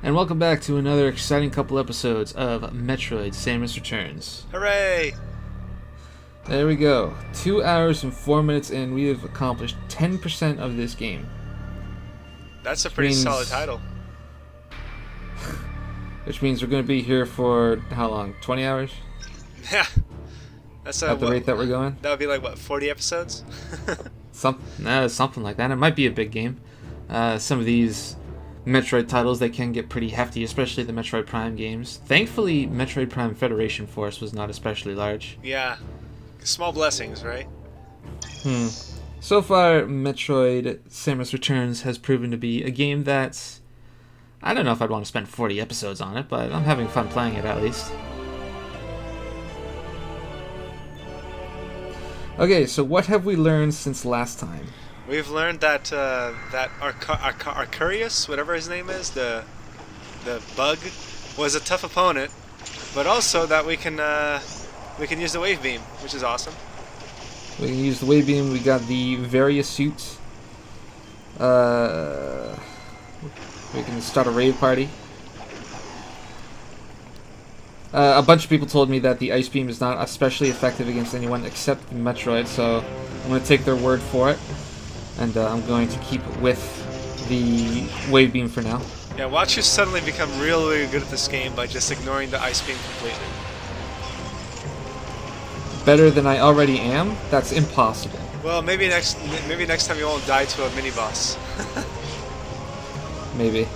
And welcome back to another exciting couple episodes of Metroid: Samus Returns. Hooray! There we go. 2 hours and 4 minutes in, we have accomplished 10% of this game. That's a pretty solid title. Which means we're going to be here for how long? 20 hours? Yeah. That's at the rate that we're going? That would be like, what, 40 episodes? Something like that. It might be a big game. Some of these Metroid titles, they can get pretty hefty, especially the Metroid Prime games. Thankfully, Metroid Prime Federation Force was not especially large. Yeah. Small blessings, right? So far, Metroid Samus Returns has proven to be a game that's... I don't know if I'd want to spend 40 episodes on it, but I'm having fun playing it at least. Okay, so what have we learned since last time? We've learned that that Arcurius, whatever his name is, the bug, was a tough opponent, but also that we can use the wave beam, which is awesome. We can use the wave beam. We got the various suits. We can start a raid party. A bunch of people told me that the ice beam is not especially effective against anyone except the Metroid, so I'm going to take their word for it. And I'm going to keep with the wave beam for now. Yeah, watch you suddenly become really good at this game by just ignoring the ice beam completely. Better than I already am? That's impossible. Well, maybe next time you won't die to a mini boss. Maybe.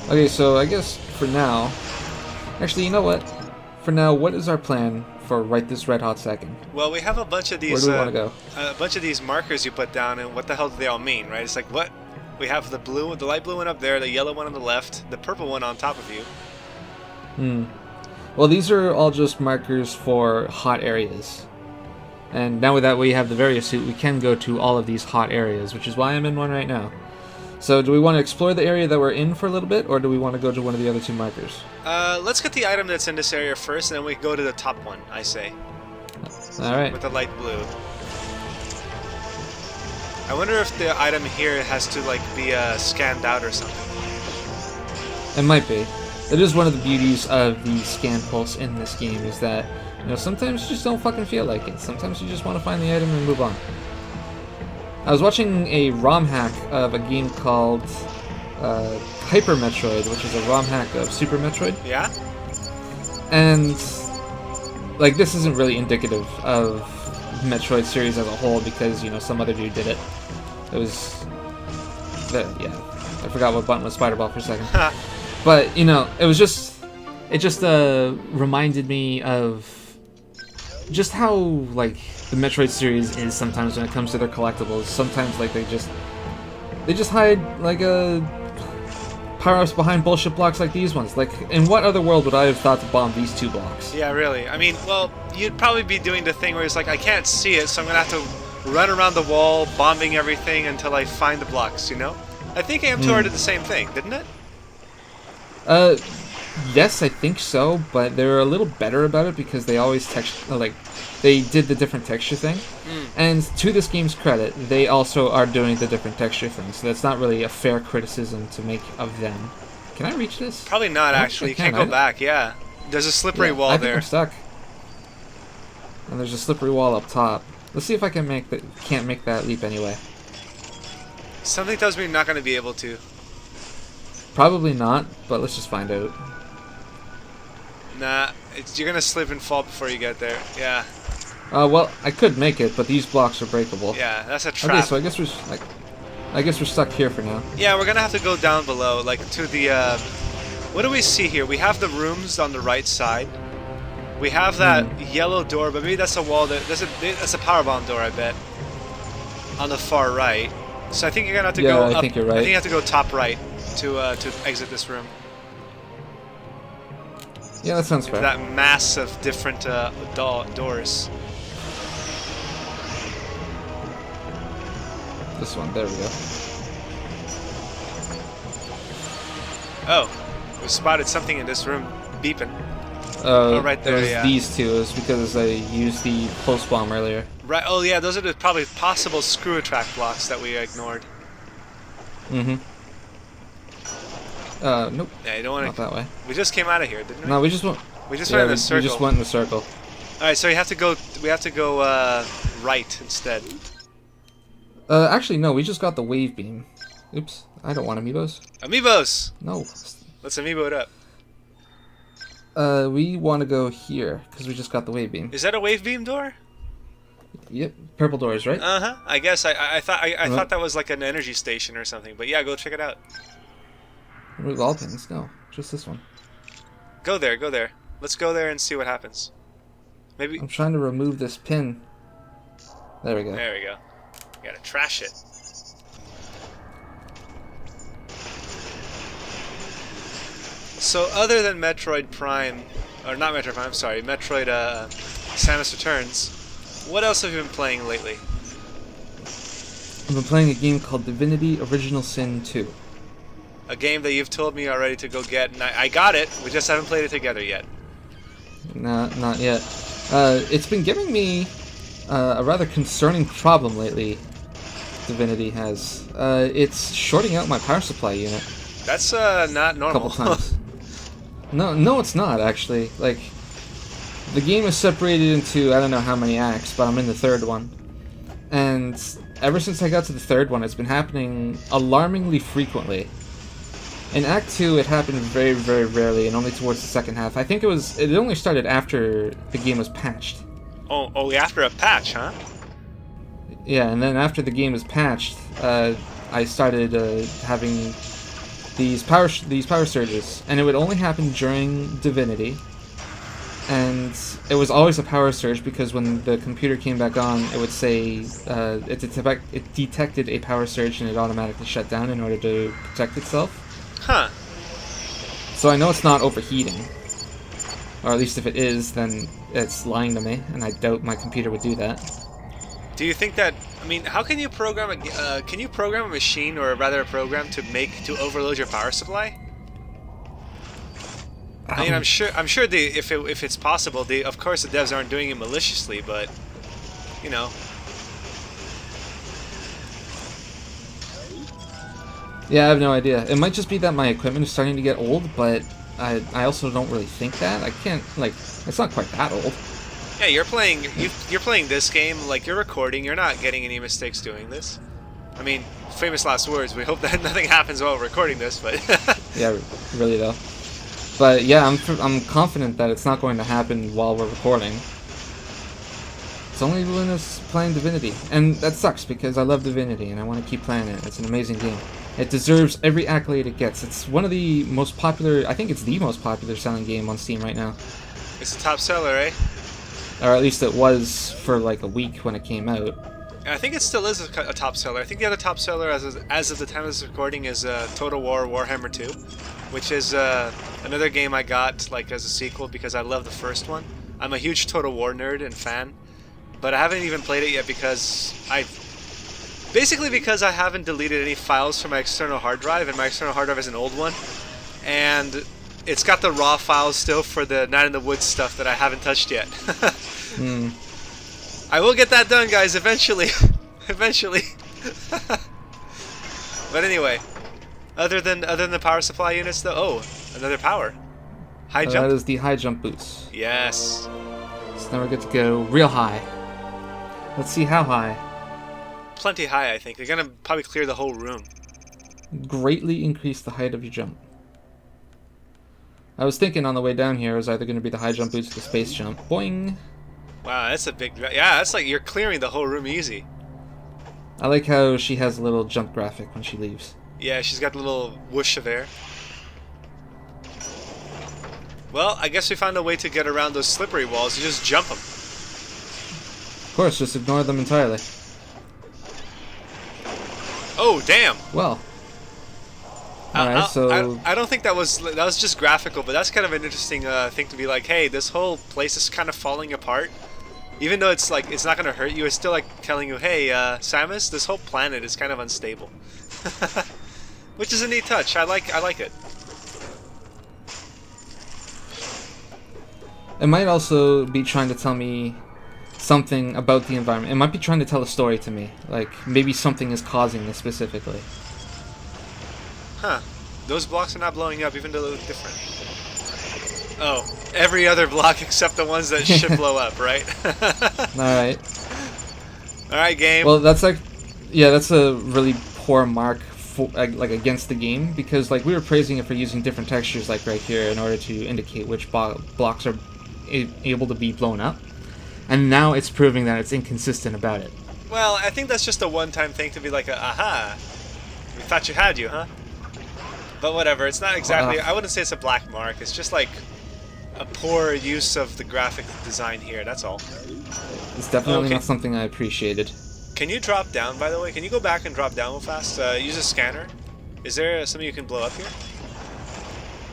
Okay, so I guess for now... Actually, you know what? For now, what is our plan for right this red hot second? Well, we have a bunch of these. Where do we want to go? A bunch of these markers you put down, and what the hell do they all mean, right? It's like what we have the light blue one up there, the yellow one on the left, the purple one on top of you. Well, these are all just markers for hot areas. And now with that we have the various suit, we can go to all of these hot areas, which is why I'm in one right now. So do we want to explore the area that we're in for a little bit, or do we want to go to one of the other two markers? Let's get the item that's in this area first, and then we go to the top one, I say. Alright. With the light blue. I wonder if the item here has to, like, be scanned out or something. It might be. It is one of the beauties of the scan pulse in this game, is that, you know, sometimes you just don't fucking feel like it. Sometimes you just want to find the item and move on. I was watching a ROM hack of a game called Hyper Metroid, which is a ROM hack of Super Metroid. Yeah? And, like, this isn't really indicative of Metroid series as a whole because, you know, some other dude did it. It was... yeah, I forgot what button was Spider Ball for a second. But, you know, it was just... It just reminded me of just how, like, the Metroid series is sometimes when it comes to their collectibles. Sometimes, like, they just hide, like, power-ups behind bullshit blocks like these ones. Like, in what other world would I have thought to bomb these two blocks? Yeah, really. I mean, well, you'd probably be doing the thing where it's like, I can't see it, so I'm gonna have to run around the wall, bombing everything until I find the blocks, you know? I think AM2R did the same thing, didn't it? Yes, I think so, but they're a little better about it because they always they did the different texture thing. And to this game's credit, they also are doing the different texture thing, so that's not really a fair criticism to make of them. Can I reach this? Probably not, actually. You can't go back, yeah. There's a slippery wall I there. think I'm stuck. And there's a slippery wall up top. Let's see if I can can't make that leap anyway. Something tells me you're not going to be able to. Probably not, but let's just find out. Nah, you're going to slip and fall before you get there, yeah. Well, I could make it, but these blocks are breakable. Yeah, that's a trap. Okay, so I guess we're stuck here for now. Yeah, we're gonna have to go down below, like to the. What do we see here? We have the rooms on the right side. We have that yellow door, but maybe that's a wall. That's a power bomb door, I bet. On the far right. So I think you're gonna have to go up. I think you're right. I think you have to go top right to exit this room. Yeah, that sounds fair. That mass of different doors. This one, there we go. Oh, we spotted something in this room beeping. Right there, it was yeah. these two. It's because I used the pulse bomb earlier. Right. Oh, yeah. Those are the probably possible screw attract blocks that we ignored. Mm-hmm. Nope. Yeah, you don't want Not to. that way. We just came out of here, didn't we? No, we just went. We just Yeah, went in a circle. we just went in a circle. All right, so you have to go. We have to go right instead. Actually, no. We just got the wave beam. Oops. I don't want amiibos. Amiibos. No. Let's amiibo it up. We want to go here because we just got the wave beam. Is that a wave beam door? Yep. Purple doors, right? Uh huh. I guess I thought that was like an energy station or something. But yeah, go check it out. Remove all pins. No, just this one. Go there. Go there. Let's go there and see what happens. Maybe. I'm trying to remove this pin. There we go. There we go. You gotta trash it. So other than Metroid Prime, or not Metroid Prime, I'm sorry, Metroid Samus Returns, what else have you been playing lately? I've been playing a game called Divinity Original Sin 2. A game that you've told me already to go get, and I got it, we just haven't played it together yet. Nah, not yet. It's been giving me a rather concerning problem lately. Divinity has. It's shorting out my power supply unit. That's not normal. A couple times. No, it's not actually. Like, the game is separated into I don't know how many acts, but I'm in the third one, and ever since I got to the third one, it's been happening alarmingly frequently. In Act 2, it happened very, very rarely, and only towards the second half. I think it only started after the game was patched. Oh, after a patch, huh? Yeah, and then after the game was patched, I started having these power surges, and it would only happen during Divinity. And it was always a power surge because when the computer came back on, it would say it detected a power surge and it automatically shut down in order to protect itself. Huh. So I know it's not overheating. Or at least if it is, then it's lying to me, and I doubt my computer would do that. Do you think that, I mean, how can you program can you program a machine, or rather a program, to overload your power supply? I mean, I'm sure if it's possible, of course the devs aren't doing it maliciously, but, you know. Yeah, I have no idea. It might just be that my equipment is starting to get old, but I also don't really think that. I can't, like, it's not quite that old. Yeah, you're playing this game, like, you're recording, you're not getting any mistakes doing this. I mean, famous last words, we hope that nothing happens while recording this, but... Yeah, really though. But yeah, I'm confident that it's not going to happen while we're recording. It's only when it's playing Divinity. And that sucks, because I love Divinity, and I want to keep playing it. It's an amazing game. It deserves every accolade it gets. It's one of the most popular, I think it's the most popular selling game on Steam right now. It's a top seller, eh? Or at least it was for like a week when it came out. I think it still is a top seller. I think the other top seller as of the time of this recording is Total War Warhammer 2, which is another game I got like as a sequel because I love the first one. I'm a huge Total War nerd and fan, but I haven't even played it yet because basically because I haven't deleted any files from my external hard drive, and my external hard drive is an old one, and it's got the raw files still for the Night in the Woods stuff that I haven't touched yet. I will get that done, guys, eventually. Eventually. But anyway, other than the power supply units, though, another power. High jump. That is the high jump boost. Yes. So now we're good to go real high. Let's see how high. Plenty high, I think. They're gonna probably clear the whole room. Greatly increase the height of your jump. I was thinking on the way down here it was either going to be the high jump boost or the space jump. Boing! Wow, that's a big... Yeah, that's like you're clearing the whole room easy. I like how she has a little jump graphic when she leaves. Yeah, she's got a little whoosh of air. Well, I guess we found a way to get around those slippery walls. You just jump them. Of course, just ignore them entirely. Oh, damn! Well. Alright, so... I don't think that was just graphical, but that's kind of an interesting thing to be like, hey, this whole place is kind of falling apart. Even though it's like, it's not going to hurt you, it's still like telling you, hey, Samus, this whole planet is kind of unstable. Which is a neat touch. I like it. It might also be trying to tell me something about the environment. It might be trying to tell a story to me. Like, maybe something is causing this specifically. Huh. Those blocks are not blowing up, even though they look different. Oh, every other block except the ones that should blow up, right? Alright. Alright, game. Well, that's like... Yeah, that's a really poor mark for, like against the game, because like we were praising it for using different textures like right here in order to indicate which blocks are able to be blown up. And now it's proving that it's inconsistent about it. Well, I think that's just a one-time thing to be like, aha, we thought you had you, huh? But whatever, it's not exactly, I wouldn't say it's a black mark, it's just like a poor use of the graphic design here, that's all. It's definitely not something I appreciated. Can you drop down, by the way? Can you go back and drop down real fast? Use a scanner. Is there something you can blow up here?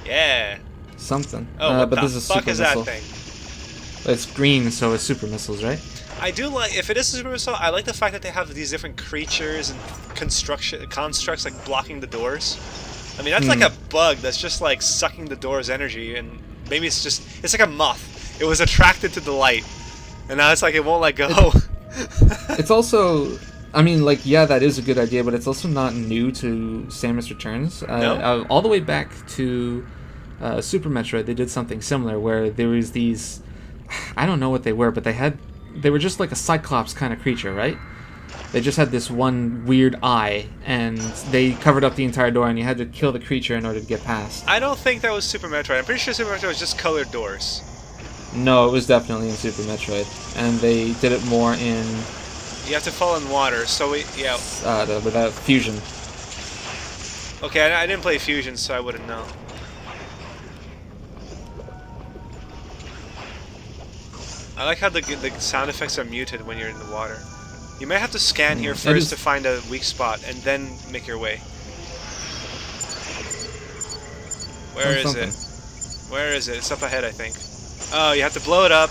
Yeah. Something. Oh, what but the this is a fuck super is missile. that thing? It's green, so it's super missiles, right? I do like, if it is a super missile, I like the fact that they have these different creatures and constructs like blocking the doors. I mean, that's like a bug that's just like sucking the door's energy, and maybe it's like a moth. It was attracted to the light, and now it's like it won't let go. It's also, I mean, like, yeah, that is a good idea, but it's also not new to Samus Returns. No? All the way back to Super Metroid, they did something similar where there was these, I don't know what they were, but they were just like a Cyclops kind of creature, right? They just had this one weird eye, and they covered up the entire door, and you had to kill the creature in order to get past. I don't think that was Super Metroid. I'm pretty sure Super Metroid was just colored doors. No, it was definitely in Super Metroid, and they did it more in... You have to fall in water, so yeah. Without Fusion. Okay, I didn't play Fusion, so I wouldn't know. I like how the sound effects are muted when you're in the water. You might have to scan here first to find a weak spot, and then make your way. Where is it? Where is it? It's up ahead, I think. Oh, you have to blow it up,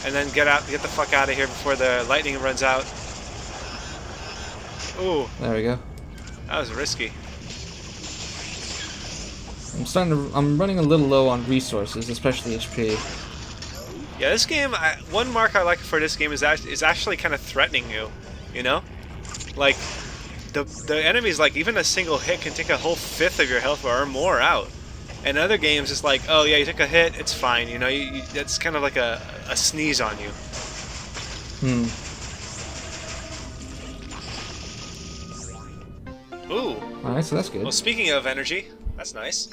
and then get the fuck out of here before the lightning runs out. Ooh. There we go. That was risky. I'm running a little low on resources, especially HP. Yeah, this game, one mark I like for this game is actually kind of threatening you, you know? Like, the enemies, like, even a single hit can take a whole fifth of your health bar or more out. And other games, it's like, oh yeah, you took a hit, it's fine, you know? It's kind of like a sneeze on you. Ooh. Alright, so that's good. Well, speaking of energy, that's nice.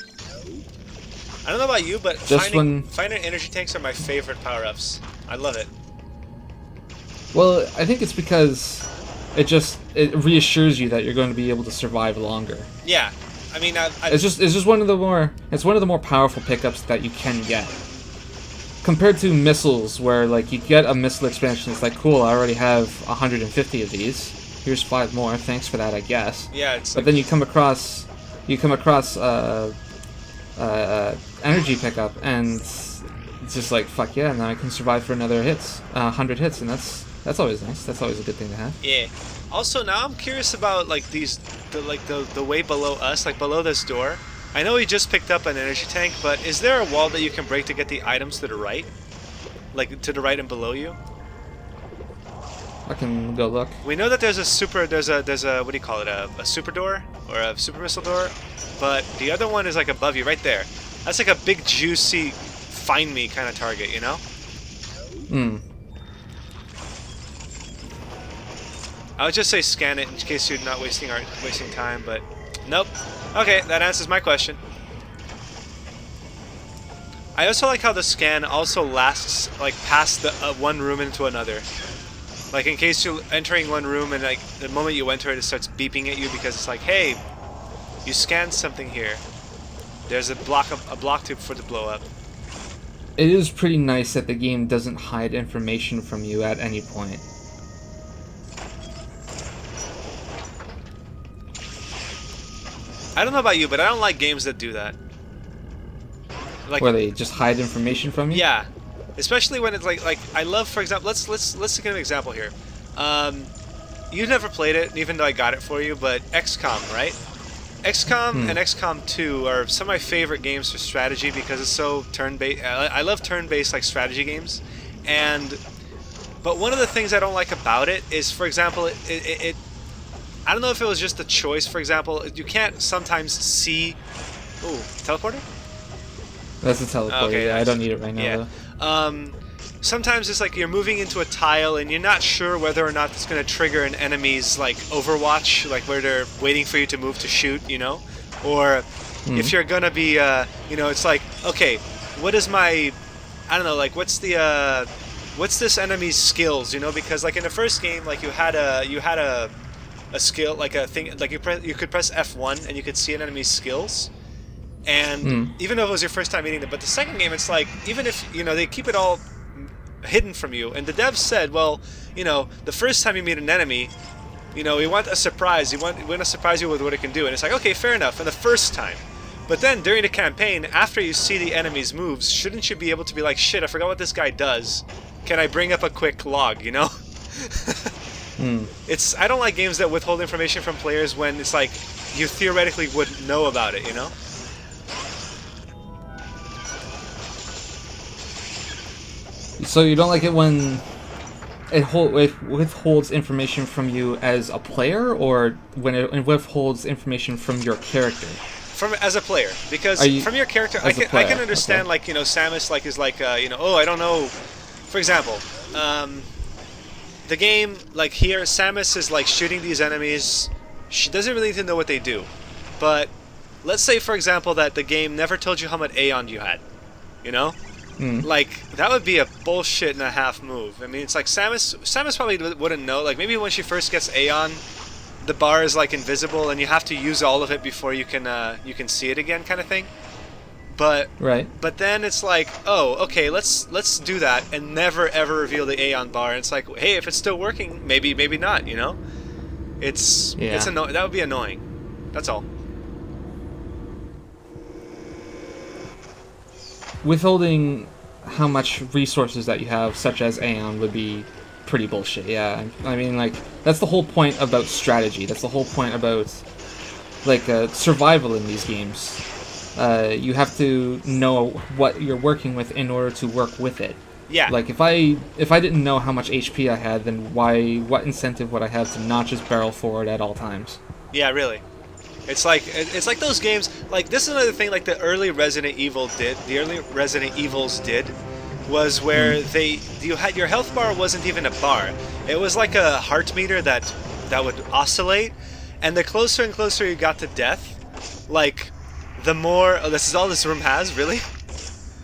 I don't know about you, but finding energy tanks are my favorite power-ups. I love it. Well, I think it's because it reassures you that you're going to be able to survive longer. Yeah, I mean, it's just one of the more powerful pickups that you can get. Compared to missiles, where like you get a missile expansion, it's like, cool, I already have 150 of these. Here's 5 more. Thanks for that, I guess. Yeah, it's. But then you come across energy pickup, and it's just like, fuck yeah, now I can survive for another 100 hits, and that's always nice. That's always a good thing to have. Yeah. Also, now I'm curious about like the way below us, like below this door. I know we just picked up an energy tank, but is there a wall that you can break to get the items to the right, like to the right and below you? I can go look. We know that there's a what do you call it, a super door or a super missile door, but the other one is like above you, right there. That's like a big juicy find me kind of target, you know? I would just say scan it in case you're not wasting time, but nope. Okay, that answers my question. I also like how the scan also lasts like past the one room into another. Like in case you're entering one room and like the moment you enter it starts beeping at you because it's like, hey, you scanned something here. There's a block tube for the blow up. It is pretty nice that the game doesn't hide information from you at any point. I don't know about you, but I don't like games that do that. Like, where they just hide information from you? Yeah. Especially when it's like I love, for example, let's take an example here. You've never played it, even though I got it for you, but XCOM, right? XCOM and XCOM 2 are some of my favorite games for strategy because it's so turn-based. I love turn-based like strategy games, but one of the things I don't like about it is, for example, I don't know if it was just a choice. For example, you can't sometimes see. Oh, teleporter. That's a teleporter. Okay, yeah, nice. I don't need it right now. Yeah. Though. Sometimes it's like you're moving into a tile and you're not sure whether or not it's going to trigger an enemy's like overwatch, like where they're waiting for you to move to shoot, you know, or if you're gonna be, you know, it's like, okay, what is my, I don't know, like what's this enemy's skills, you know, because like in the first game, like you had a skill, like a thing, like you could press F1 and you could see an enemy's skills. And even though it was your first time meeting them, but the second game, it's like, even if, you know, they keep it all hidden from you, and the devs said, well, you know, the first time you meet an enemy, you know, we want a surprise, we want to surprise you with what it can do, and it's like, okay, fair enough, for the first time. But then during the campaign, after you see the enemy's moves, shouldn't you be able to be like, shit, I forgot what this guy does, can I bring up a quick log, you know? I don't like games that withhold information from players when it's like you theoretically would know about it, you know? So you don't like it when it withholds information from you as a player, or when it withholds information from your character? From as a player, because from your character, I can understand, okay. Like, you know, Samus like is like you know, oh, I don't know. For example, the game, like here, Samus is like shooting these enemies. She doesn't really need to know what they do, but let's say, for example, that the game never told you how much Aeon you had, you know. Like, that would be a bullshit and a half move. I mean, it's like Samus probably wouldn't know. Like, maybe when she first gets Aeon, the bar is like invisible and you have to use all of it before you can see it again, kind of thing. But But then it's like, oh, okay, let's do that and never ever reveal the Aeon bar. And it's like, hey, if it's still working, maybe not, you know? It's that would be annoying. That's all. Withholding how much resources that you have, such as Aeon, would be pretty bullshit. Yeah, I mean, like, that's the whole point about strategy. That's the whole point about, like, survival in these games. You have to know what you're working with in order to work with it. Yeah. Like, if I didn't know how much HP I had, then what incentive would I have to not just barrel forward at all times? Yeah, really. It's like those games. Like, this is another thing. Like the early Resident Evils did, was where your health bar wasn't even a bar. It was like a heart meter that would oscillate, and the closer and closer you got to death, like the more. Oh, this is all this room has, really.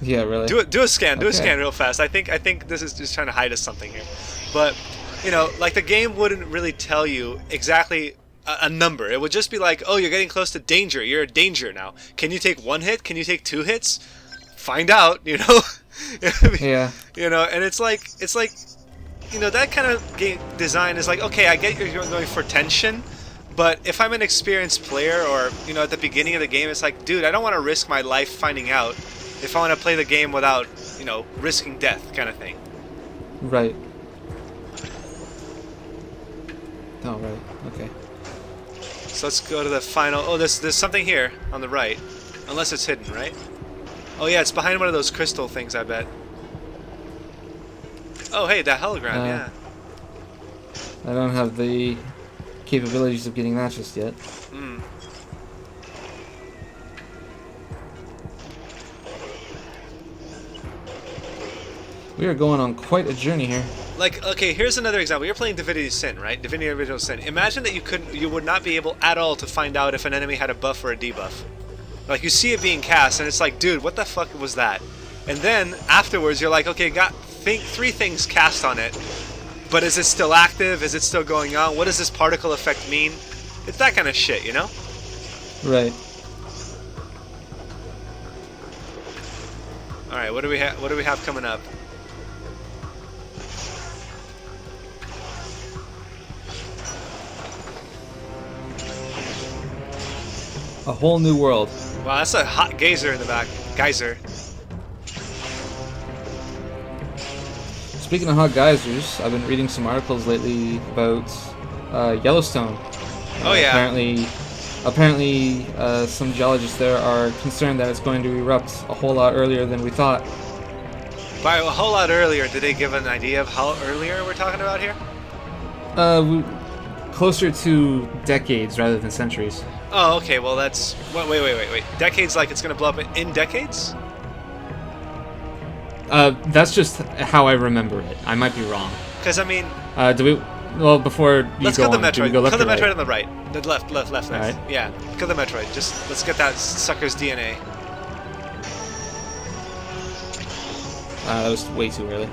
Yeah, really. Do a scan. Do a scan real fast. I think this is just trying to hide us something here, but you know, like the game wouldn't really tell you exactly a number. It would just be like, oh, you're getting close to danger. You're in danger now. Can you take 1 hit? Can you take 2 hits? Find out, you know? Yeah. You know, and it's like, you know, that kind of game design is like, okay, I get you're going for tension, but if I'm an experienced player, or, you know, at the beginning of the game, it's like, dude, I don't want to risk my life finding out if I want to play the game without, you know, risking death, kind of thing. Right. Oh, right. Okay. So let's go to the final. Oh, there's something here on the right, unless it's hidden, right? Oh yeah, it's behind one of those crystal things, I bet. Oh hey, that hologram, yeah. I don't have the capabilities of getting that just yet. We are going on quite a journey here. Like, okay, here's another example. You're playing Divinity Sin, right? Divinity Original Sin. Imagine that you would not be able at all to find out if an enemy had a buff or a debuff. Like, you see it being cast, and it's like, dude, what the fuck was that? And then, afterwards, you're like, okay, got 3 things cast on it, but is it still active? Is it still going on? What does this particle effect mean? It's that kind of shit, you know? Right. Alright, what do we have coming up? A whole new world. Wow, that's a hot geyser in the back. Geyser. Speaking of hot geysers, I've been reading some articles lately about Yellowstone. Oh yeah. Apparently, some geologists there are concerned that it's going to erupt a whole lot earlier than we thought. By a whole lot earlier, did they give an idea of how earlier we're talking about here? closer to decades rather than centuries. Oh, okay. Well, that's wait. Decades, like it's gonna blow up in decades? That's just how I remember it. I might be wrong. Because I mean, Do we? Well, before you let's go kill the on, do we Metroid. go left Kill the or Metroid right? on the right. The left. Alright. Yeah, kill the Metroid. Just let's get that sucker's DNA. That was way too early.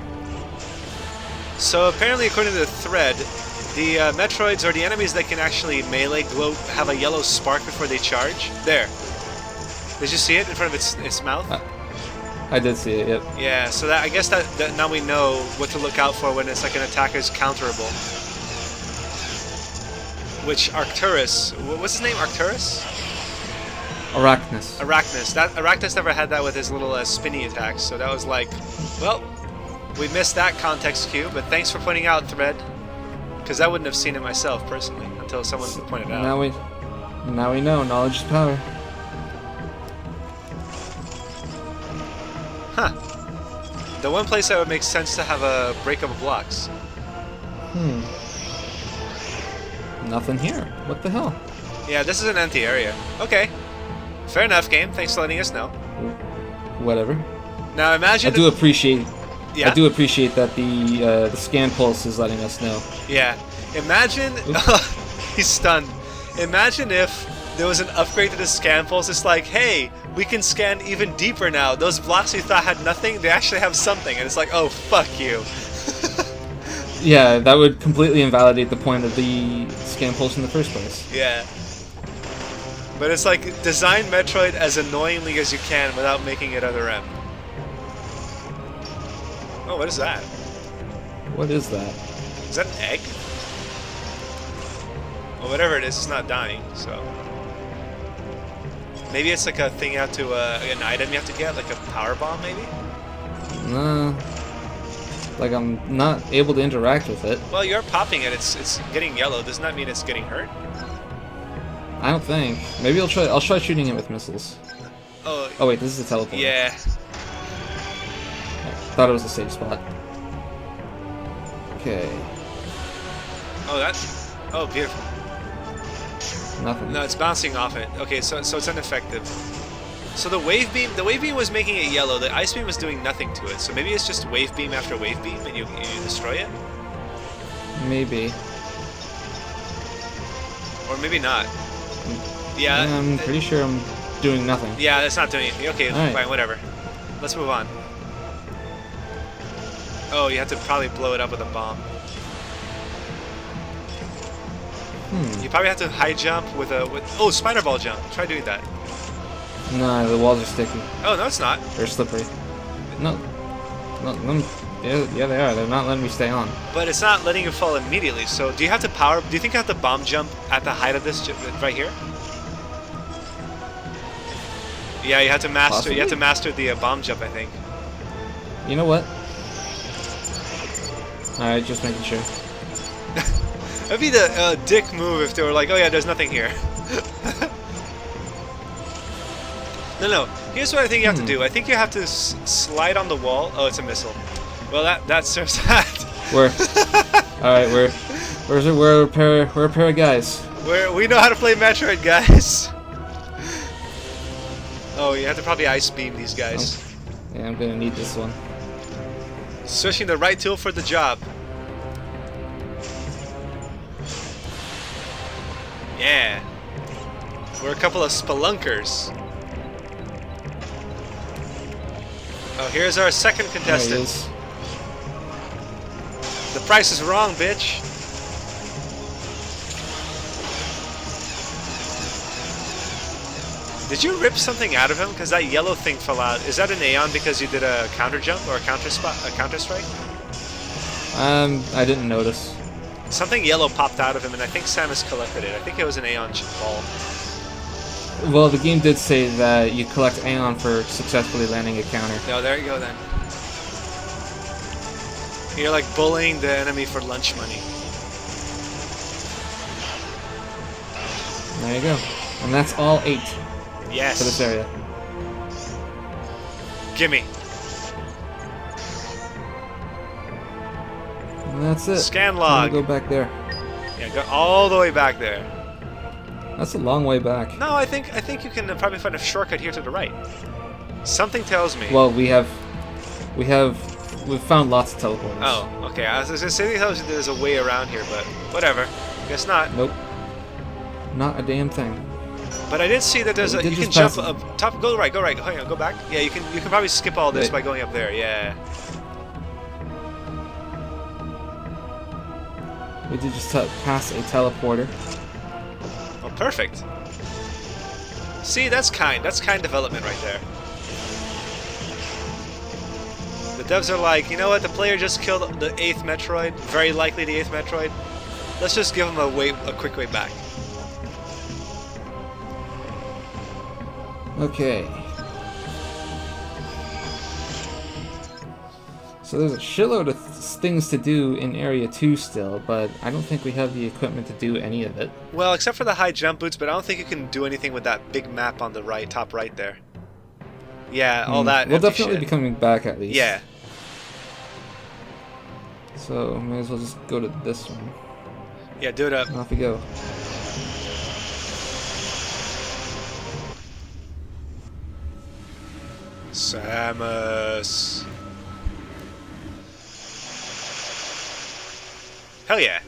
So apparently, according to the thread, the Metroids or the enemies that can actually melee glow have a yellow spark before they charge. There. Did you see it in front of its mouth? I did see it. Yep. Yeah. So that I guess that now we know what to look out for when it's like an attacker's counterable. Which Arcturus, what's his name? Arcturus? Arachnus. Arachnus. Arachnus never had that with his little spinny attacks, so that was like, well, we missed that context cue, but thanks for pointing out, Thread. Because I wouldn't have seen it myself, personally, until someone pointed it out. Now we know. Knowledge is power. Huh. The one place that would make sense to have a breakup of blocks. Nothing here. What the hell? Yeah, this is an empty area. Okay. Fair enough, game. Thanks for letting us know. Whatever. Now imagine... I do appreciate Yeah? that the scan pulse is letting us know. Yeah. Imagine... He's stunned. Imagine if there was an upgrade to the scan pulse. It's like, hey, we can scan even deeper now. Those blocks we thought had nothing, they actually have something. And it's like, oh, fuck you. Yeah, that would completely invalidate the point of the scan pulse in the first place. Yeah. But it's like, design Metroid as annoyingly as you can without making it other M. Oh, what is that? What is that? Is that an egg? Well, whatever it is, it's not dying, so... Maybe it's like a thing you have to, an item you have to get, like a power bomb, maybe? Nah. Like, I'm not able to interact with it. Well, you're popping it, it's getting yellow. Doesn't that mean it's getting hurt? I don't think. Maybe I'll try shooting it with missiles. Oh wait, this is a teleport. yeah. Thought it was a safe spot. Okay. Oh, that's... Oh, beautiful. Nothing. No, it's bouncing off it. Okay, so it's ineffective. So the wave beam was making it yellow. The ice beam was doing nothing to it. So maybe it's just wave beam after wave beam, and you destroy it, Maybe. or maybe not. Yeah. I'm pretty sure I'm doing nothing. Yeah, that's not doing anything. Okay, Alright. fine, whatever. Let's move on. Oh, you have to probably blow it up with a bomb. You probably have to high jump with oh, spider ball jump. Try doing that. Nah, the walls are sticky. Oh no, it's not. They're slippery. No. Yeah, they are. They're not letting me stay on. But it's not letting you fall immediately. So do you have to power? Do you think you have to bomb jump at the height of this right here? Yeah, you have to master. Possibly? You have to master the bomb jump, I think. You know what? Alright, just making sure. That'd be the dick move if they were like, oh yeah, there's nothing here. No. Here's what I think you have to do. I think you have to slide on the wall. Oh, it's a missile. Well, that serves that. Alright, we're a pair of guys. We know how to play Metroid, guys. Oh, you have to probably ice beam these guys. Yeah, I'm gonna need this one. Switching the right tool for the job. Yeah. We're a couple of spelunkers. Oh, here's our second There he contestant. is. The price is wrong, bitch. Did you rip something out of him? Because that yellow thing fell out. Is that an Aeon because you did a counter jump or a counter strike? I didn't notice. Something yellow popped out of him, and I think Samus collected it. I think it was an Aeon ball. Well, the game did say that you collect Aeon for successfully landing a counter. No, there you go then. You're like bullying the enemy for lunch money. There you go. And that's all 8 Yes. for this area. Gimme. And that's it. Scan I'm log. gonna go back there. Yeah, go all the way back there. That's a long way back. No, I think you can probably find a shortcut here to the right. Something tells me. Well, we've found lots of teleporters. Oh, okay. I was gonna say there's a way around here, but whatever. Guess not. Nope. Not a damn thing. But I did see that there's a. You can jump up top. Go right. Hang on. Go back. Yeah, you can probably skip all this by going up there. Yeah. We did just pass a teleporter. Oh, perfect. See, that's kind development right there. The devs are like, you know what? The player just killed the 8th Metroid. Very likely the 8th Metroid. Let's just give him a quick way back. Okay. So there's a shitload of things to do in Area 2 still, but I don't think we have the equipment to do any of it. Well, except for the high jump boots, but I don't think you can do anything with that big map on the right, top right there. Yeah, all that. We'll definitely be coming back at least. Yeah. So may as well just go to this one. Yeah, do it up. Off we go. Samus. Hell yeah.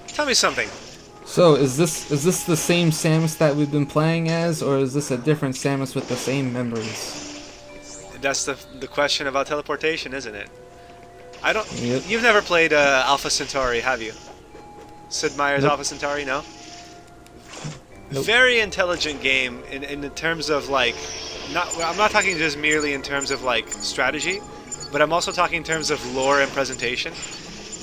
Tell me something. So is this the same Samus that we've been playing as, or is this a different Samus with the same memories? That's the question about teleportation, isn't it? I don't. Yep. You've never played Alpha Centauri, have you? Sid Meier's Nope. Alpha Centauri, no? Nope. Very intelligent game in terms of like, I'm not talking just merely in terms of like strategy, but I'm also talking in terms of lore and presentation.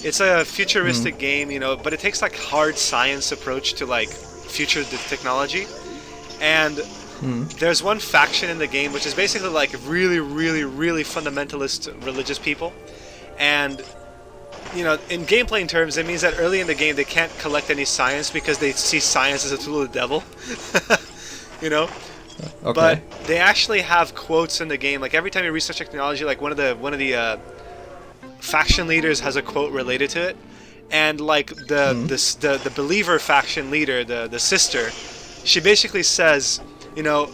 It's a futuristic game, you know, but it takes like hard science approach to like future technology, and there's one faction in the game which is basically like really, really, really fundamentalist religious people, and you know, in gameplay terms, it means that early in the game they can't collect any science because they see science as a tool of the devil. You know, Okay. but they actually have quotes in the game. Like every time you research technology, like one of the faction leaders has a quote related to it, and like the believer faction leader, the sister, she basically says, you know,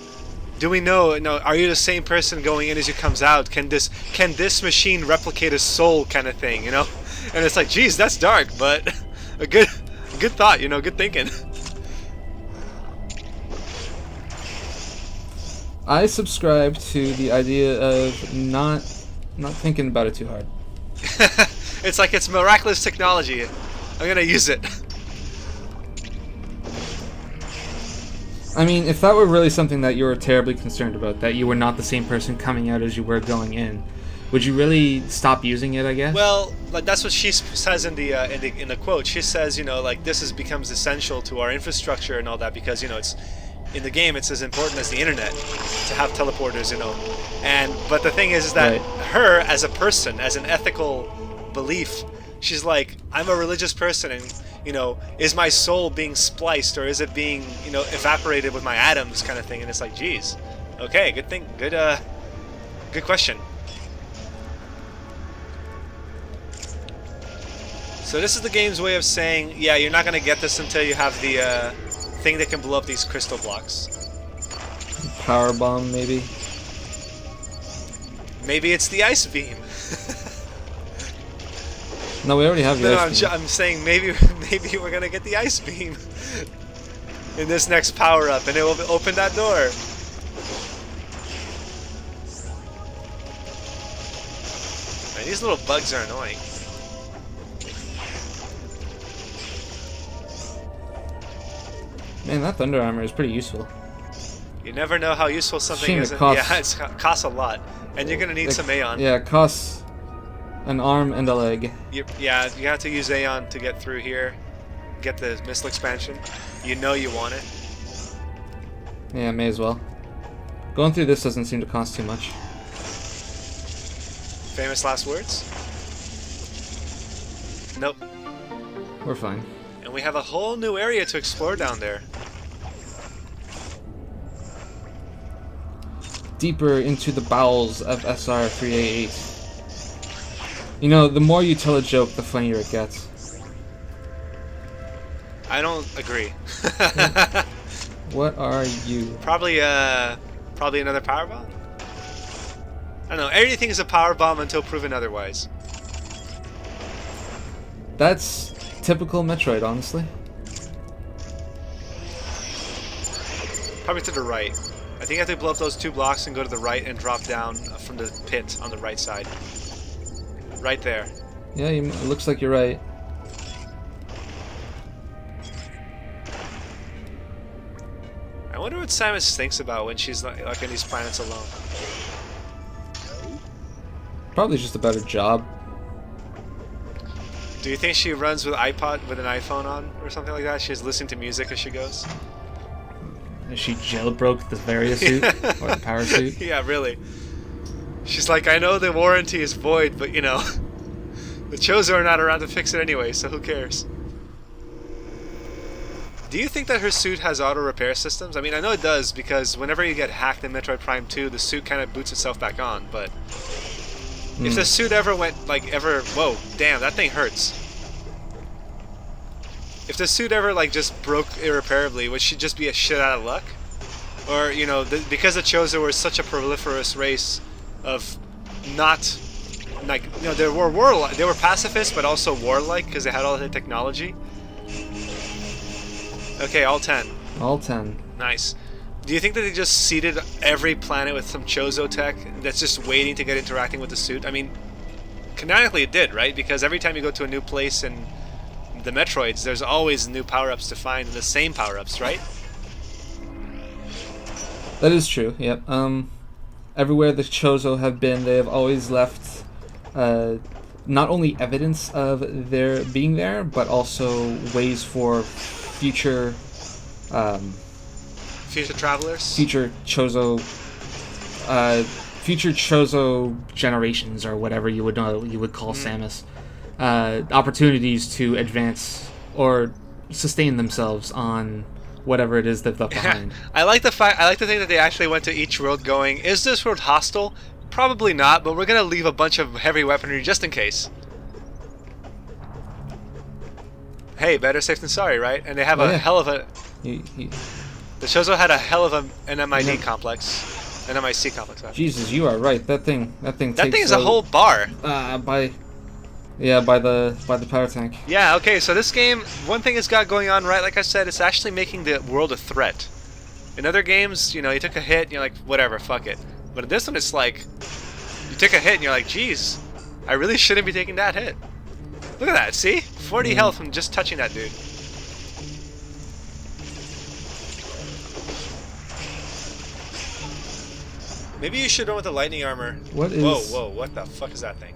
do we know? No, are you the same person going in as you comes out? Can this machine replicate a soul, kind of thing? You know, and it's like, geez, that's dark, but a good thought. You know, good thinking. I subscribe to the idea of not thinking about it too hard. It's like it's miraculous technology. I'm gonna use it. I mean, if that were really something that you were terribly concerned about, that you were not the same person coming out as you were going in, would you really stop using it, I guess? Well, like that's what she says in the quote. She says, you know, like this becomes essential to our infrastructure and all that because, you know, it's in the game it's as important as the internet to have teleporters, you know. But the thing is that her as a person, as an ethical belief, she's like, I'm a religious person, and you know, is my soul being spliced or is it being, you know, evaporated with my atoms, kind of thing? And it's like, geez, okay, good thing, good question. So this is the game's way of saying, yeah, you're not gonna get this until you have the thing that can blow up these crystal blocks. Power bomb, maybe. Maybe it's the ice beam. No, we already have the ice beam. I'm saying maybe we're gonna get the ice beam in this next power up, and it will open that door. Man, these little bugs are annoying. Man, that thunder armor is pretty useful. You never know how useful something Shame is. it costs, Yeah, it costs a lot, and you're gonna need some Aeon. Yeah, it costs an arm and a leg. Yeah, you have to use Aeon to get through here, get the missile expansion. You know you want it. Yeah, may as well. Going through this doesn't seem to cost too much. Famous last words? Nope. We're fine. And we have a whole new area to explore down there. Deeper into the bowels of SR-388. You know, the more you tell a joke, the funnier it gets. I don't agree. What are you? Probably another power bomb. I don't know. Everything is a power bomb until proven otherwise. That's typical Metroid, honestly. Probably to the right. I think you have to blow up those 2 blocks and go to the right and drop down from the pit on the right side. Right there. Yeah, it looks like you're right. I wonder what Samus thinks about when she's like in these planets alone. Probably just about her job. Do you think she runs with an iPhone on or something like that? She's listening to music as she goes. Is she jailbroke the Varia suit or the power suit? Yeah, really. She's like, I know the warranty is void, but you know, the Chozo are not around to fix it anyway, so who cares? Do you think that her suit has auto repair systems? I mean, I know it does because whenever you get hacked in Metroid Prime 2, the suit kind of boots itself back on, but if the suit ever went, whoa, damn, that thing hurts. If the suit ever, just broke irreparably, would she just be a shit out of luck? Or, you know, because the Chozo were such a proliferous race of not, you know, they were pacifists, but also warlike because they had all the technology. Okay, all 10. All 10. Nice. Do you think that they just seeded every planet with some Chozo tech that's just waiting to get interacting with the suit? I mean, canonically it did, right? Because every time you go to a new place in the Metroids, there's always new power-ups to find, the same power-ups, right? That is true, yep. Everywhere the Chozo have been, they have always left not only evidence of their being there, but also ways for future travelers, future Chozo generations, or whatever you would call Samus, opportunities to advance or sustain themselves on whatever it is they've left behind. I like to think that they actually went to each world going, is this world hostile? Probably not, but we're gonna leave a bunch of heavy weaponry just in case. Hey, better safe than sorry, right? And they have a hell of a... The Chozo had a hell of an MID complex. An MIC complex, actually. Jesus, you are right. That thing takes is a whole bar. By the power tank. Yeah, okay, so this game, one thing it's got going on, right, like I said, it's actually making the world a threat. In other games, you know, you took a hit, and you're like, whatever, fuck it. But in this one, it's like, you take a hit, and you're like, geez, I really shouldn't be taking that hit. Look at that, see? 40 health from just touching that dude. Maybe you should run with the lightning armor. What is... Whoa, what the fuck is that thing?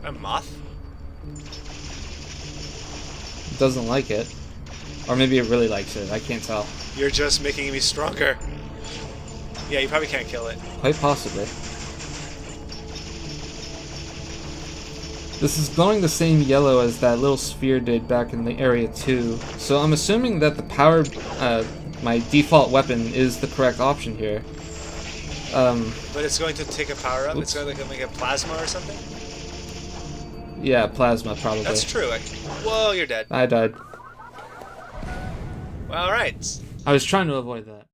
A moth? Doesn't like it. Or maybe it really likes it, I can't tell. You're just making me stronger. Yeah, you probably can't kill it. Quite possibly. This is glowing the same yellow as that little sphere did back in the area 2, so I'm assuming that the power, my default weapon is the correct option here. But it's going to take a power up? It's going to make a plasma or something? Yeah, plasma, probably. That's true. Whoa, you're dead. I died. Well, alright. I was trying to avoid that.